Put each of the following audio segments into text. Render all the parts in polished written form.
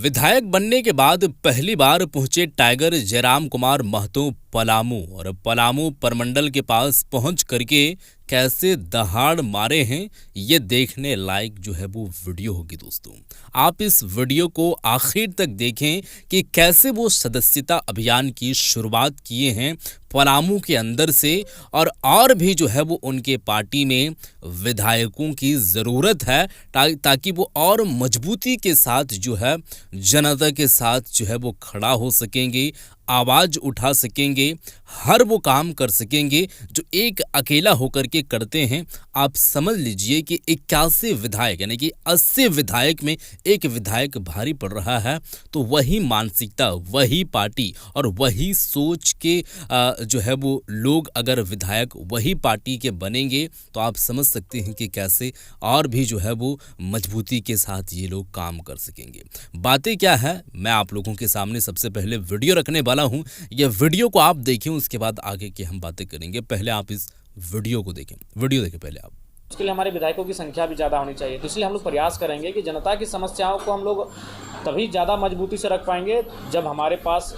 विधायक बनने के बाद पहली बार पहुंचे टाइगर जयराम कुमार महतो पलामू और पलामू परमंडल के पास पहुंच करके कैसे दहाड़ मारे हैं, ये देखने लायक जो है वो वीडियो होगी। दोस्तों, आप इस वीडियो को आखिर तक देखें कि कैसे वो सदस्यता अभियान की शुरुआत किए हैं पलामू के अंदर से, और भी जो है वो उनके पार्टी में विधायकों की ज़रूरत है ताकि वो और मजबूती के साथ जो है जनता के साथ जो है वो खड़ा हो सकेंगे, आवाज़ उठा सकेंगे, हर वो काम कर सकेंगे जो एक अकेला होकर के करते हैं। आप समझ लीजिए कि 81 विधायक यानी कि 80 विधायक में एक विधायक भारी पड़ रहा है, तो वही मानसिकता, वही पार्टी और वही सोच के जो है वो लोग अगर विधायक वही पार्टी के बनेंगे तो आप समझ सकते हैं कि कैसे और भी जो है वो मजबूती के साथ ये लोग काम कर सकेंगे। बातें क्या है, मैं आप लोगों के सामने सबसे पहले वीडियो रखने वाला हूं। ये वीडियो को आप देखें, उसके बाद आगे की हम बातें करेंगे। पहले आप इस वीडियो को देखें, वीडियो देखें पहले आप। उसके लिए हमारे विधायकों की संख्या भी ज़्यादा होनी चाहिए, तो इसलिए हम लोग प्रयास करेंगे कि जनता की समस्याओं को हम लोग तभी ज़्यादा मजबूती से रख पाएंगे जब हमारे पास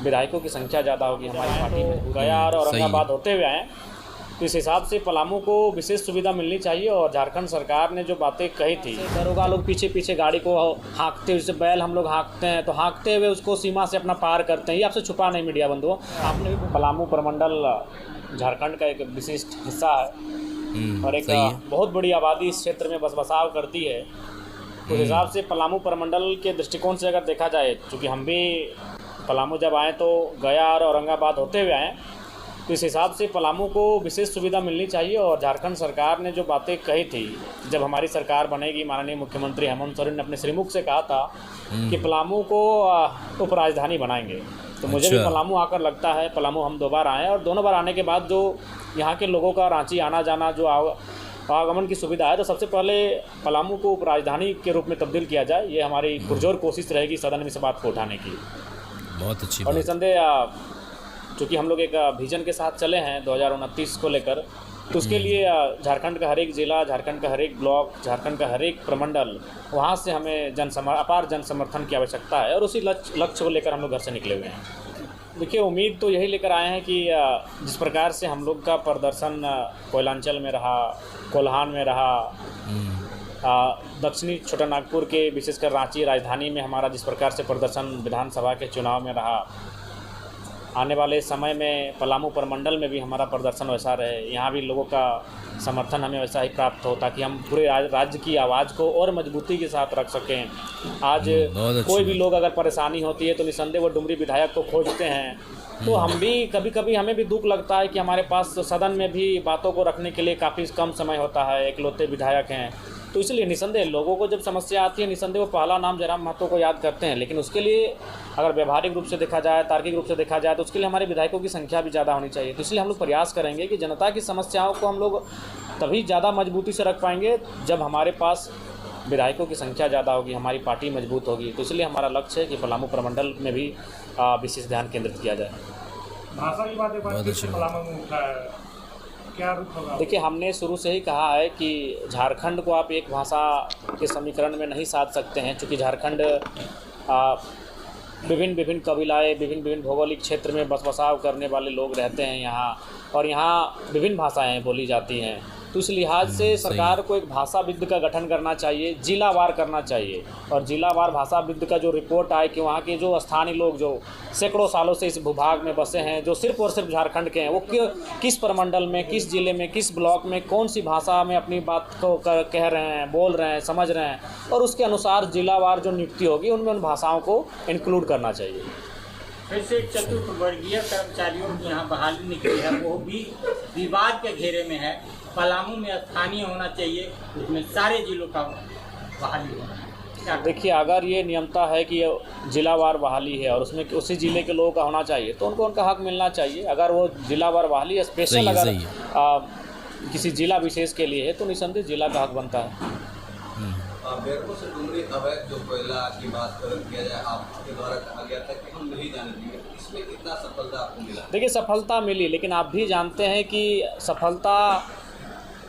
विधायकों की संख्या ज़्यादा होगी। हमारी पार्टी में गया और औरंगाबाद होते हुए आए, तो इस हिसाब से पलामू को विशेष सुविधा मिलनी चाहिए। और झारखंड सरकार ने जो बातें कही थी, दरोगा लोग पीछे पीछे गाड़ी को हाँकते, जैसे बैल हम लोग हाँकते हैं तो हाँकते हुए उसको सीमा से अपना पार करते हैं, ये आपसे छुपा नहीं मीडिया बंधुओं। आपने भी पलामू प्रमंडल झारखंड का एक विशिष्ट हिस्सा है और एक बहुत बड़ी आबादी इस क्षेत्र में बसाव करती है। उस हिसाब से पलामू प्रमंडल के दृष्टिकोण से अगर देखा जाए, चूँकि हम भी पलामू जब आए तो गया और औरंगाबाद होते हुए आए, तो इस हिसाब से पलामू को विशेष सुविधा मिलनी चाहिए। और झारखंड सरकार ने जो बातें कही थी, जब हमारी सरकार बनेगी, माननीय मुख्यमंत्री हेमंत सोरेन ने अपने श्रीमुख से कहा था कि पलामू को उपराजधानी बनाएंगे। तो मुझे भी पलामू आकर लगता है, पलामू हम 2 बार आए और दोनों बार आने के बाद जो यहाँ के लोगों का रांची आना जाना जो आवागमन की सुविधा है, तो सबसे पहले पलामू को उपराजधानी के रूप में तब्दील किया जाए। ये हमारी पुरजोर कोशिश रहेगी सदन में इस बात को उठाने की। बहुत अच्छी और निसंदेह चूँकि हम लोग एक विजन के साथ चले हैं 2029 को लेकर, तो उसके लिए झारखंड का हर एक ज़िला, झारखंड का हर एक ब्लॉक, झारखंड का हर एक प्रमंडल, वहाँ से हमें अपार जन समर्थन की आवश्यकता है और उसी लक्ष्य को लेकर हम लोग घर से निकले हुए हैं। देखिए, उम्मीद तो यही लेकर आए हैं कि जिस प्रकार से हम लोग का प्रदर्शन कोयलांचल में रहा, कोल्हान में रहा, दक्षिणी छोटानागपुर के विशेषकर रांची राजधानी में हमारा जिस प्रकार से प्रदर्शन विधानसभा के चुनाव में रहा, आने वाले समय में पलामू प्रमंडल में भी हमारा प्रदर्शन वैसा रहे, यहाँ भी लोगों का समर्थन हमें वैसा ही प्राप्त हो, ताकि हम पूरे राज्य की आवाज़ को और मजबूती के साथ रख सकें। आज कोई भी लोग अगर परेशानी होती है तो निसंदेह वो डुमरी विधायक को खोजते हैं। तो हम भी कभी हमें भी दुख लगता है कि हमारे पास सदन में भी बातों को रखने के लिए काफ़ी कम समय होता है, इकलौते विधायक हैं। तो इसलिए निसंदेह लोगों को जब समस्या आती है, निसंदेह वो पहला नाम जयराम महतो को याद करते हैं। लेकिन उसके लिए अगर व्यवहारिक रूप से देखा जाए, तार्किक रूप से देखा जाए, तो उसके लिए हमारे विधायकों की संख्या भी ज़्यादा होनी चाहिए। तो इसलिए हम लोग प्रयास करेंगे कि जनता की समस्याओं को हम लोग तभी ज़्यादा मजबूती से रख पाएंगे जब हमारे पास विधायकों की संख्या ज़्यादा होगी, हमारी पार्टी मजबूत होगी। तो इसलिए हमारा लक्ष्य है कि पलामू प्रमंडल में भी विशेष ध्यान केंद्रित किया जाए। भाषा की बात पलामू में उठा है, क्या रुख होगा? देखिए, हमने शुरू से ही कहा है कि झारखंड को आप एक भाषा के समीकरण में नहीं साध सकते हैं, क्योंकि झारखंड विभिन्न कबीलाएँ, विभिन्न भौगोलिक क्षेत्र में बसाव करने वाले लोग रहते हैं यहाँ, और यहाँ विभिन्न भाषाएँ बोली जाती हैं। तो इस लिहाज से सरकार को एक भाषा विद का गठन करना चाहिए, जिलावार करना चाहिए। और जिलावार भाषा विद का जो रिपोर्ट आए कि वहाँ के जो स्थानीय लोग जो सैकड़ों सालों से इस भूभाग में बसे हैं, जो सिर्फ और सिर्फ झारखंड के हैं, वो किस प्रमंडल में, किस जिले में, किस ब्लॉक में कौन सी भाषा में अपनी बात को कह रहे हैं, बोल रहे हैं, समझ रहे हैं, और उसके अनुसार जिलावार जो नियुक्ति होगी उनमें उन भाषाओं को इंक्लूड करना चाहिए। वैसे चतुर्थवर्गीय कर्मचारियों की यहाँ बहाली निकली है, वो भी विवाद के घेरे में है। पलामू में स्थानीय होना चाहिए, उसमें सारे जिलों का बहाली होना। देखिए, अगर ये नियमता है कि जिलावार बहाली है और उसमें उसी ज़िले के लोगों का होना चाहिए, तो उनको उनका हक मिलना चाहिए। अगर वो जिलावार बहाली स्पेशल अगर किसी जिला विशेष के लिए है, तो निसंदेह जिला का हक बनता है। बेरमो से डुमरी अवैध जो कोयला की बात किया जाए, आपके द्वारा कहा गया था कि हम नहीं जाने देंगे, इसमें कितना सफलता आपको मिला? देखिए, सफलता मिली, लेकिन आप भी जानते हैं कि सफलता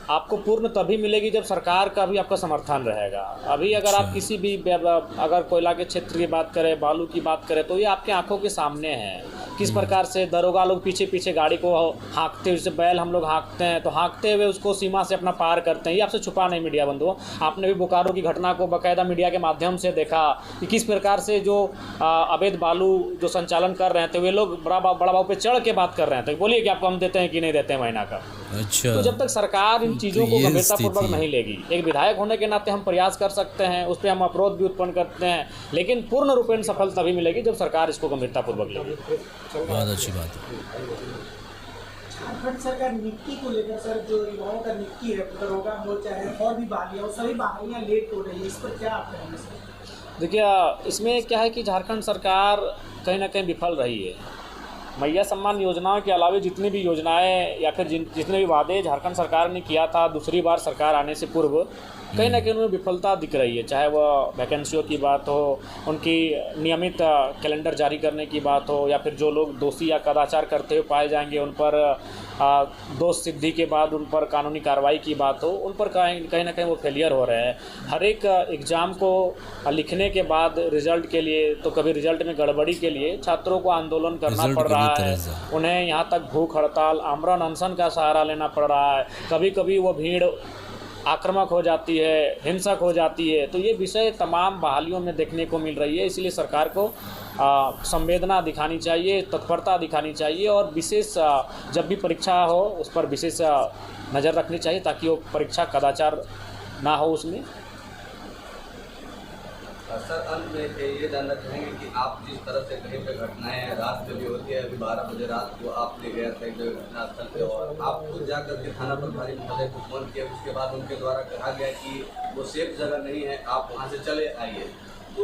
आपको पूर्ण तभी मिलेगी जब सरकार का भी आपका समर्थन रहेगा। अभी अगर आप किसी भी अगर कोयला के क्षेत्र की बात करें, बालू की बात करें, तो ये आपके आंखों के सामने है किस प्रकार से दरोगा लोग पीछे पीछे गाड़ी को हाँकते हुए, जैसे बैल हम लोग हाँकते हैं तो हाँकते हुए उसको सीमा से अपना पार करते हैं। ये आपसे छुपा नहीं मीडिया बंधुओं, आपने भी बोकारो की घटना को बाकायदा मीडिया के माध्यम से देखा कि किस प्रकार से जो अवैध बालू जो संचालन कर रहे थे वे लोग बड़ा बाबू पे चढ़ के बात कर रहे थे, बोलिए कि आपको हम देते हैं कि नहीं देते हैं महीना का। अच्छा, तो जब तक सरकार इन चीज़ों को गंभीरतापूर्वक नहीं लेगी, एक विधायक होने के नाते हम प्रयास कर सकते हैं, उस पर हम अवरोध भी उत्पन्न करते हैं, लेकिन पूर्ण रूपेण सफल तभी मिलेगी जब सरकार इसको गंभीरतापूर्वक लेगी। बहुत अच्छी बात है। झारखंड सरकार नियुक्ति को लेकर सर जो युवाओं का नियुक्ति है, दरोगा हो चाहे और भी बहालियाँ, वो सभी बहालियाँ लेट हो रही है, इस पर क्या आप कहेंगे सर? देखिए, इसमें क्या है कि झारखंड सरकार कहीं ना कहीं विफल रही है। मैया सम्मान योजनाओं के अलावा जितनी भी योजनाएं या फिर जितने भी वादे झारखंड सरकार ने किया था दूसरी बार सरकार आने से पूर्व, कहीं ना कहीं उनमें विफलता दिख रही है। चाहे वह वैकेंसियों की बात हो, उनकी नियमित कैलेंडर जारी करने की बात हो, या फिर जो लोग दोषी या कदाचार करते हुए पाए जाएंगे उन पर दोष सिद्धि के बाद उन पर कानूनी कार्रवाई की बात हो, उन पर कहीं ना कहीं वो फेलियर हो रहे हैं। हर एक एग्ज़ाम को लिखने के बाद रिजल्ट के लिए, तो कभी रिजल्ट में गड़बड़ी के लिए छात्रों को आंदोलन करना पड़ रहा है, उन्हें यहाँ तक भूख हड़ताल, आमरण अनशन का सहारा लेना पड़ रहा है। कभी कभी वो भीड़ आक्रामक हो जाती है, हिंसक हो जाती है। तो ये विषय तमाम बहालियों में देखने को मिल रही है। इसलिए सरकार को संवेदना दिखानी चाहिए, तत्परता दिखानी चाहिए, और विशेष जब भी परीक्षा हो उस पर विशेष नज़र रखनी चाहिए ताकि वो परीक्षा कदाचार ना हो उसमें। सर, अंत में ये जानना चाहेंगे कि आप जिस तरह से कहीं पे घटनाएं रात में भी होती है, अभी 12 बजे रात को आप ले गए थे जो घटनास्थल पे और आप खुद जाकर के थाना प्रभारी महोदय को फोन किया, उसके बाद उनके द्वारा कहा गया कि वो सेफ जगह नहीं है, आप वहाँ से चले आइए। तो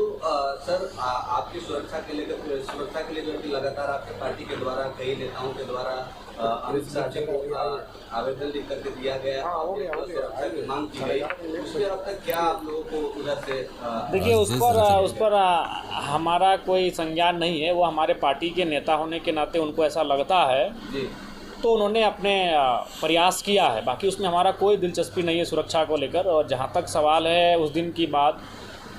सर, आपकी सुरक्षा के लिए जो कि लगातार आपके पार्टी के द्वारा कई नेताओं के द्वारा अमित शाह जी को आवेदन लिख करके दिया गया, सुरक्षा की मांग की गई, उसके अब तक क्या आप लोगों को उधर से देखिए, उस पर हमारा कोई संज्ञान नहीं है। वो हमारे पार्टी के नेता होने के नाते उनको ऐसा लगता है जी, तो उन्होंने अपने प्रयास किया है, बाकी उसमें हमारा कोई दिलचस्पी नहीं है सुरक्षा को लेकर। और जहाँ तक सवाल है उस दिन की बात,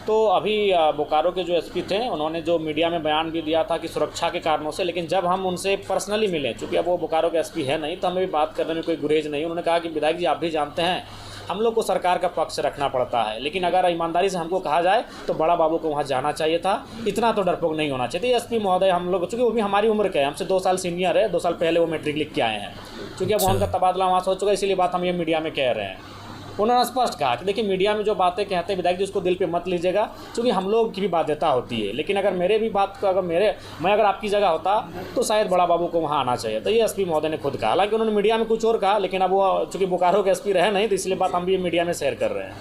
तो अभी बोकारो के जो एसपी थे उन्होंने जो मीडिया में बयान भी दिया था कि सुरक्षा के कारणों से, लेकिन जब हम उनसे पर्सनली मिले, चूँकि अब वो बोकारो के एसपी है नहीं, तो हमें भी बात करने में कोई गुरेज नहीं। उन्होंने कहा कि विधायक जी, आप भी जानते हैं हम लोग को सरकार का पक्ष रखना पड़ता है, लेकिन अगर ईमानदारी से हमको कहा जाए तो बड़ा बाबू को वहाँ जाना चाहिए था, इतना तो डरपोक नहीं होना चाहिए। एसपी महोदय हम लोग, चूँकि वो भी हमारी उम्र के हैं, हमसे 2 साल सीनियर है, 2 साल पहले वो मैट्रिक लिख के आए हैं, चूँकि अब उनका तबादला वहाँ से हो चुका है, इसीलिए बात हम ये मीडिया में कह रहे हैं। उन्होंने स्पष्ट कहा कि देखिए, मीडिया में जो बातें कहते हैं विधायक जी उसको दिल पे मत लीजिएगा, क्योंकि हम लोग की भी बाध्यता होती है, लेकिन अगर मेरे भी बात को मैं अगर आपकी जगह होता तो शायद बड़ा बाबू को वहाँ आना चाहिए। तो ये एसपी महोदय ने खुद कहा, हालांकि उन्होंने मीडिया में कुछ और कहा, लेकिन अब वो चूँकि बोकारो के एसपी रहे नहीं, तो इसलिए बात हम भी मीडिया में शेयर कर रहे हैं।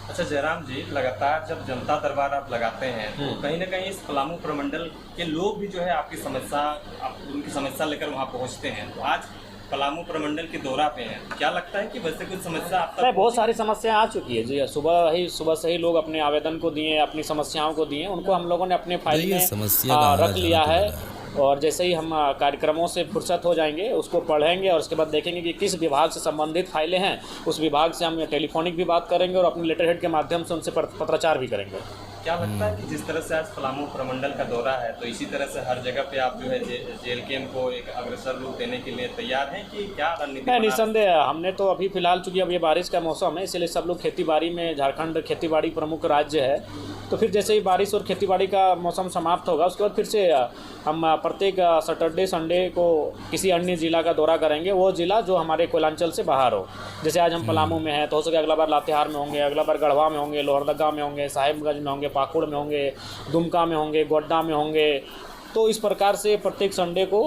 अच्छा जयराम जी, लगातार जब जनता दरबार आप लगाते हैं तो कहीं ना कहीं इस पलामू प्रमंडल के लोग भी जो है उनकी समस्या लेकर वहाँ पहुँचते हैं। तो आज पलामू प्रमंडल के दौरा पे हैं, क्या लगता है कि वैसे कुछ समस्या आप तक? बहुत सारी समस्याएं आ चुकी है जी। सुबह से ही लोग अपने आवेदन को दिए, अपनी समस्याओं को दिए, उनको हम लोगों ने अपने फाइल में रख लिया है, और जैसे ही हम कार्यक्रमों से फुर्सत हो जाएंगे उसको पढ़ेंगे और उसके बाद देखेंगे कि किस विभाग से संबंधित फाइलें हैं, उस विभाग से हम टेलीफोनिक भी बात करेंगे और अपने लेटर हेड के माध्यम से उनसे पत्राचार भी करेंगे। क्या लगता है कि जिस तरह से आज पलामू प्रमंडल का दौरा है, तो इसी तरह से हर जगह पे आप जो है जेल कैंप को एक अग्रसर रूप देने के लिए तैयार हैं कि क्या रणनीति? नहीं, निसंदेह हमने तो अभी फिलहाल, चूँकि अब ये बारिश का मौसम है, इसलिए सब लोग खेती-बाड़ी में, झारखंड खेती-बाड़ी प्रमुख राज्य है, तो फिर जैसे ही बारिश और खेती-बाड़ी का मौसम समाप्त होगा उसके बाद फिर से हम प्रत्येक सैटरडे संडे को किसी अन्य ज़िला का दौरा करेंगे, वो ज़िला जो हमारे कोयलांचल से बाहर हो। जैसे आज हम पलामू में हैं, तो हो सके अगला बार लातेहार में होंगे, अगला बार गढ़वा में होंगे, लोहरदगा में होंगे, साहिबगंज में होंगे, पाकुड़ में होंगे, दुमका में होंगे, गोड्डा में होंगे। तो इस प्रकार से प्रत्येक संडे को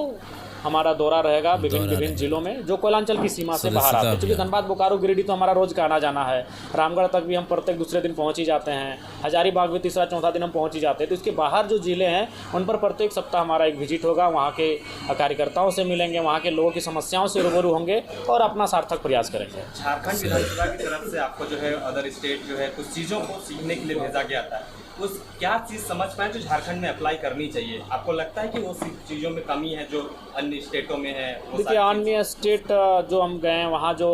हमारा दौरा रहेगा विभिन्न जिलों में जो कोयलांचल की सीमा से बाहर आते हैं। क्योंकि धनबाद, बोकारो, गिरिडीह तो हमारा रोज का आना जाना है, रामगढ़ तक भी हम प्रत्येक दूसरे दिन पहुंच ही जाते हैं, हजारीबाग भी तीसरा चौथा दिन हम पहुंच ही जाते हैं। तो इसके बाहर जो जिले हैं उन पर प्रत्येक सप्ताह हमारा एक विजिट होगा, वहाँ के कार्यकर्ताओं से मिलेंगे, वहाँ के लोगों की समस्याओं से रूबरू होंगे और अपना सार्थक प्रयास करेंगे। झारखंड विधानसभा की तरफ से आपको जो है अदर स्टेट जो है कुछ चीज़ों को सीखने के लिए भेजा गया था, उस क्या चीज़ समझ पाए जो झारखंड में अप्लाई करनी चाहिए? आपको लगता है कि वो चीज़ों में कमी है जो अन्य स्टेटों में है? देखिए, अन्य स्टेट जो हम गए हैं वहाँ जो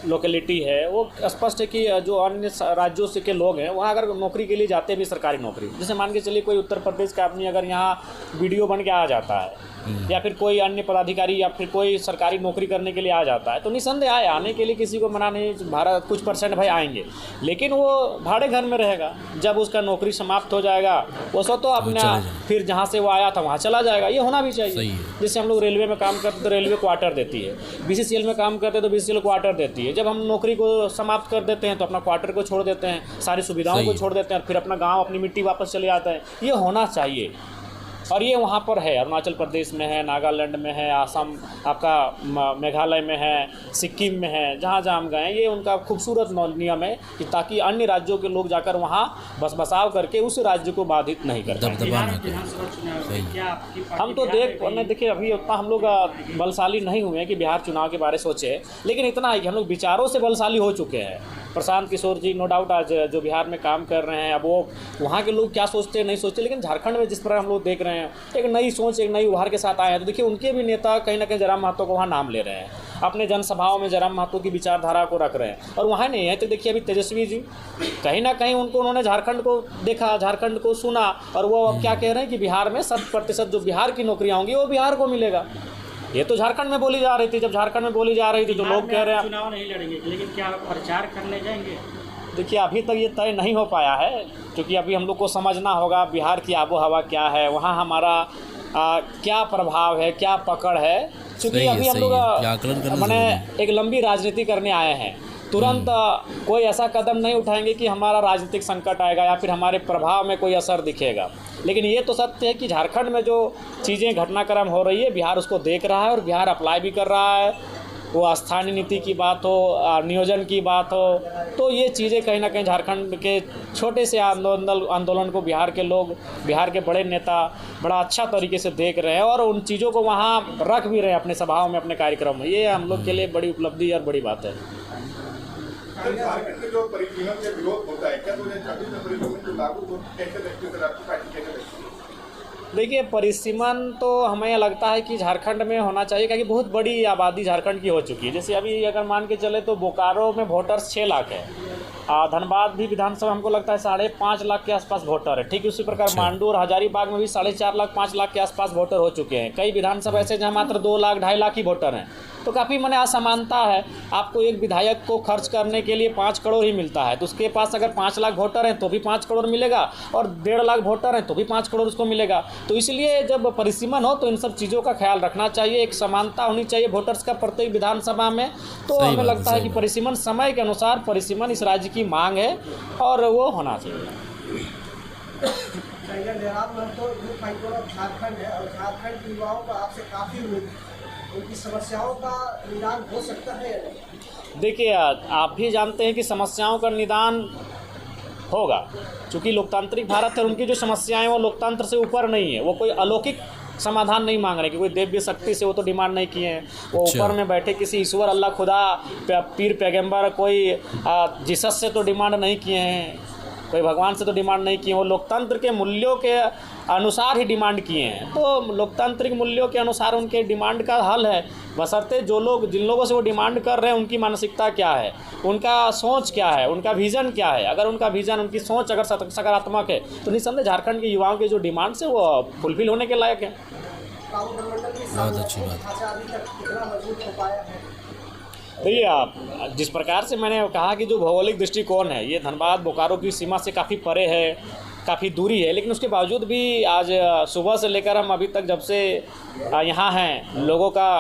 लोकेलिटी है वो स्पष्ट है कि जो अन्य राज्यों से के लोग हैं वहाँ अगर नौकरी के लिए जाते हैं भी सरकारी नौकरी, जैसे मान के चलिए कोई उत्तर प्रदेश का आदमी अगर यहाँ वीडियो बन के आ जाता है या फिर कोई अन्य पदाधिकारी या फिर कोई सरकारी नौकरी करने के लिए आ जाता है तो निसंदेह आए, आने के लिए किसी को मना नहीं, भारत कुछ परसेंट भाई आएंगे, लेकिन वो भाड़े घर में रहेगा। जब उसका नौकरी समाप्त हो जाएगा वो सो तो अपना फिर जहाँ से वो आया था वहाँ चला जाएगा। ये होना भी चाहिए। जैसे हम लोग रेलवे में काम करते तो रेलवे क्वार्टर देती है, BCCL में काम करते तो BCCL क्वार्टर देती है। जब हम नौकरी को समाप्त कर देते हैं तो अपना क्वार्टर को छोड़ देते हैं, सारी सुविधाओं को छोड़ देते हैं, फिर अपना गाँव अपनी मिट्टी वापस चले जाते हैं। ये होना चाहिए और ये वहाँ पर है, अरुणाचल प्रदेश में है, नागालैंड में है, आसाम आपका मेघालय में है, सिक्किम में है, जहाँ जहाँ हम गए ये उनका खूबसूरत नियम है कि ताकि अन्य राज्यों के लोग जाकर वहाँ बसाव करके उस राज्य को बाधित नहीं कर पाए। हम तो देखिए अभी उतना हम लोग बलशाली नहीं हुए हैं कि बिहार चुनाव के बारे सोचे, लेकिन इतना है कि हम लोग विचारों से बलशाली हो चुके हैं। प्रशांत किशोर जी नो डाउट आज जो बिहार में काम कर रहे हैं, अब वो वहाँ के लोग क्या सोचते हैं नहीं सोचते, लेकिन झारखंड में जिस प्रकार हम लोग देख रहे हैं एक नई सोच एक नई उभार के साथ आए हैं, तो देखिए उनके भी नेता कहीं ना कहीं जयराम महतो को वहाँ नाम ले रहे हैं, अपने जनसभाओं में जयराम महतो की विचारधारा को रख रहे हैं। और वहाँ नहीं है तो देखिए अभी तेजस्वी जी कहीं ना कहीं उन्होंने झारखंड को देखा, झारखंड को सुना और वो अब क्या कह रहे हैं कि बिहार में 100% जो बिहार की नौकरियाँ होंगी वो बिहार को मिलेगा। ये तो झारखंड में बोली जा रही थी, जब झारखंड में बोली जा रही थी तो लोग कह रहे हैं चुनाव नहीं लड़ेंगे, लेकिन क्या प्रचार करने जाएंगे? देखिए अभी तक ये तय नहीं हो पाया है, क्योंकि अभी हम लोग को समझना होगा बिहार की आबो हवा क्या है, वहाँ हमारा क्या प्रभाव है, क्या पकड़ है। क्योंकि अभी हम लोग मैंने एक लंबी राजनीति करने आए हैं, तुरंत कोई ऐसा कदम नहीं उठाएंगे कि हमारा राजनीतिक संकट आएगा या फिर हमारे प्रभाव में कोई असर दिखेगा। लेकिन ये तो सत्य है कि झारखंड में जो चीज़ें घटनाक्रम हो रही है बिहार उसको देख रहा है और बिहार अप्लाई भी कर रहा है। वो स्थानीय नीति की बात हो, नियोजन की बात हो, तो ये चीज़ें कहीं ना कहीं झारखंड के छोटे से आंदोलन को बिहार के लोग, बिहार के बड़े नेता बड़ा अच्छा तरीके से देख रहे हैं और उन चीज़ों को वहाँ रख भी रहे हैं अपने सभाओं में, अपने कार्यक्रम में। ये हम लोग के लिए बड़ी उपलब्धि और बड़ी बात है। झारखंड में जो परिसीमन के विरोध होता है, क्या 2026 में परिसीमन जो लागू हो कैसे देखते हैं, आपकी पार्टी कैसे देखती है? देखिए परिसीमन तो हमें लगता है कि झारखंड में होना चाहिए, क्योंकि बहुत बड़ी आबादी झारखंड की हो चुकी है। जैसे अभी अगर मान के चले तो बोकारो में वोटर्स 6 लाख है, धनबाद भी विधानसभा हमको लगता है 5.5 लाख के आसपास वोटर है। ठीक उसी प्रकार मांडू और हजारीबाग में भी 4.5 लाख 5 लाख के आसपास वोटर हो चुके हैं। कई विधानसभा ऐसे जहाँ मात्र 2 लाख 2.5 लाख ही वोटर हैं, तो काफ़ी माने असमानता है। आपको एक विधायक को खर्च करने के लिए 5 करोड़ ही मिलता है, तो उसके पास अगर 5 लाख वोटर हैं तो भी 5 करोड़ मिलेगा और 1.5 लाख वोटर हैं तो भी 5 करोड़ उसको मिलेगा। तो इसलिए जब परिसीमन हो तो इन सब चीज़ों का ख्याल रखना चाहिए, एक समानता होनी चाहिए वोटर्स का प्रत्येक विधानसभा में। तो हमें लगता है कि परिसीमन समय के अनुसार परिसीमन इस राज्य की मांग है और वो होना चाहिए। Jairam Mahto youth high court of Jharkhand है और झारखंड के युवाओं को आपसे काफ़ी उम्मीद है, उनकी समस्याओं का निदान हो सकता है या नहीं? देखिए आप भी जानते हैं कि समस्याओं का निदान होगा, क्योंकि लोकतांत्रिक भारत है। उनकी जो समस्याएं वो लोकतंत्र से ऊपर नहीं है, वो कोई अलौकिक समाधान नहीं मांग रहे कि कोई देव्य शक्ति से वो तो डिमांड नहीं किए हैं। वो ऊपर में बैठे किसी ईश्वर अल्लाह खुदा पीर पैगंबर कोई जीसस से तो डिमांड नहीं किए हैं, कोई भगवान से तो डिमांड नहीं किए, वो लोकतंत्र के मूल्यों के अनुसार ही डिमांड किए हैं। तो लोकतांत्रिक मूल्यों के अनुसार उनके डिमांड का हल है, बशर्ते जिन लोगों से वो डिमांड कर रहे हैं उनकी मानसिकता क्या है, उनका सोच क्या है, उनका विज़न क्या है। अगर उनका विज़न उनकी सोच अगर सकारात्मक है तो निस्संदेह झारखंड के युवाओं के जो डिमांड्स है वो फुलफिल होने के लायक है। बहुत अच्छी बात। देखिए आप जिस प्रकार से मैंने कहा कि जो भौगोलिक दृष्टिकोण है ये धनबाद बोकारो की सीमा से काफ़ी परे है, काफ़ी दूरी है, लेकिन उसके बावजूद भी आज सुबह से लेकर हम अभी तक जब से यहाँ हैं लोगों का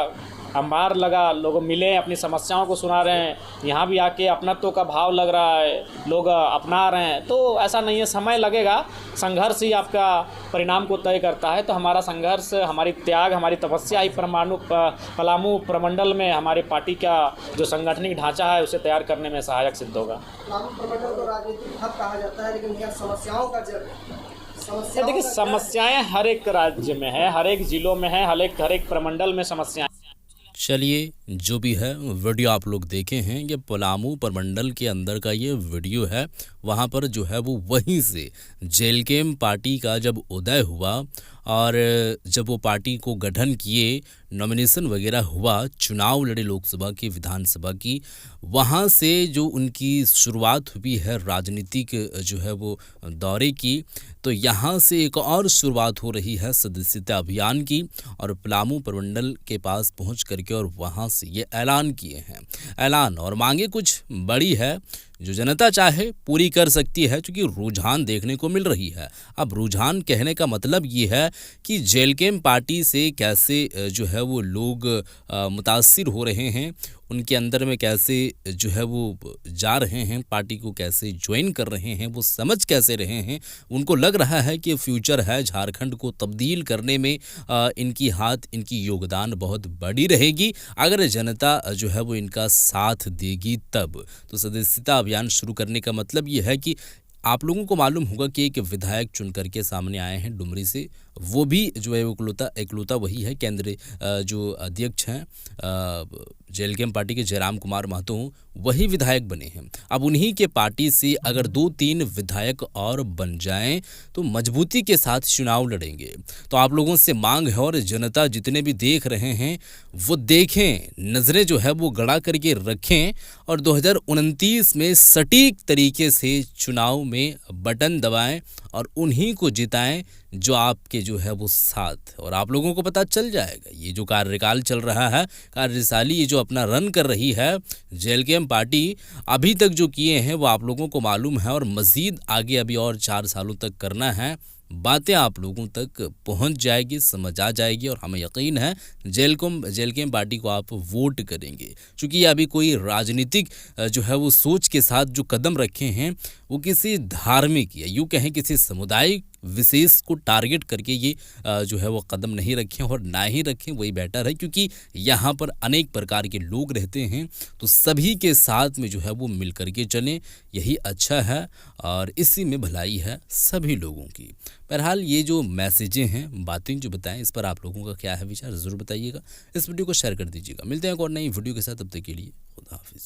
अंबार लगा, लोग मिले, अपनी समस्याओं को सुना रहे हैं, यहाँ भी आके अपनत्व का भाव लग रहा है, लोग अपना रहे हैं। तो ऐसा नहीं है, समय लगेगा, संघर्ष ही आपका परिणाम को तय करता है। तो हमारा संघर्ष, हमारी त्याग, हमारी तपस्या ही पलामू प्रमंडल में हमारे पार्टी का जो संगठनिक ढांचा है उसे तैयार करने में सहायक सिद्ध होगा। पलामू प्रमंडल को राजनीतिक हब कहा जाता है, लेकिन यह समस्याओं का देखिए समस्याएं हर एक राज्य में है, हर एक जिलों में है, हर एक प्रमंडल में समस्याएं। चलिए जो भी है वीडियो आप लोग देखे हैं, ये पलामू प्रमंडल के अंदर का ये वीडियो है। वहाँ पर जो है वो वहीं से जेलकेम पार्टी का जब उदय हुआ और जब वो पार्टी को गठन किए, नॉमिनेशन वगैरह हुआ, चुनाव लड़े लोकसभा की, विधानसभा की, वहाँ से जो उनकी शुरुआत हुई है राजनीतिक जो है वो दौरे की, तो यहाँ से एक और शुरुआत हो रही है सदस्यता अभियान की, और पलामू प्रमंडल के पास पहुँच करके और वहाँ से ये ऐलान किए हैं। ऐलान और मांगे कुछ बड़ी है, जो जनता चाहे पूरी कर सकती है, क्योंकि रुझान देखने को मिल रही है। अब रुझान कहने का मतलब ये है कि जेलकेम पार्टी से कैसे जो है वो लोग मुतासिर हो रहे हैं, उनके अंदर में कैसे जो है वो जा रहे हैं, पार्टी को कैसे ज्वाइन कर रहे हैं, वो समझ कैसे रहे हैं। उनको लग रहा है कि फ्यूचर है, झारखंड को तब्दील करने में इनकी हाथ, इनकी योगदान बहुत बड़ी रहेगी अगर जनता जो है वो इनका साथ देगी तब। तो सदस्यता अभियान शुरू करने का मतलब ये है कि आप लोगों को मालूम होगा कि एक विधायक चुन करके सामने आए हैं डुमरी से, वो भी जो है इकलौता वही है, केंद्रीय जो अध्यक्ष हैं जेलकेम पार्टी के जयराम कुमार महतो, वही विधायक बने हैं। अब उन्हीं के पार्टी से अगर 2-3 विधायक और बन जाएं तो मजबूती के साथ चुनाव लड़ेंगे। तो आप लोगों से मांग है, और जनता जितने भी देख रहे हैं वो देखें, नज़रें जो है वो गड़ा करके रखें, और 2029 में सटीक तरीके से चुनाव में बटन दबाएं और उन्हीं को जिताएं जो आपके जो है वो साथ। और आप लोगों को पता चल जाएगा, ये जो कार्यकाल चल रहा है, कार्यशाली ये जो अपना रन कर रही है जेलकेम पार्टी, अभी तक जो किए हैं वो आप लोगों को मालूम है, और मज़ीद आगे अभी और 4 सालों तक करना है। बातें आप लोगों तक पहुंच जाएगी, समझ आ जाएगी, और हमें यकीन है जेलकेम पार्टी को आप वोट करेंगे, क्योंकि अभी कोई राजनीतिक जो है वो सोच के साथ जो कदम रखे हैं वो किसी धार्मिक या यूँ कहें किसी समुदाय विशेष को टारगेट करके ये जो है वो कदम नहीं रखें, और ना ही रखें, वही बेटर है, क्योंकि यहाँ पर अनेक प्रकार के लोग रहते हैं, तो सभी के साथ में जो है वो मिल करके चलें, यही अच्छा है, और इसी में भलाई है सभी लोगों की। बहरहाल ये जो मैसेजें हैं, बातें जो बताएं, इस पर आप लोगों का क्या है विचार, ज़रूर बताइएगा। इस वीडियो को शेयर कर दीजिएगा। मिलते हैं एक और नई वीडियो के साथ, तब तक के लिए खुदा हाफिज़।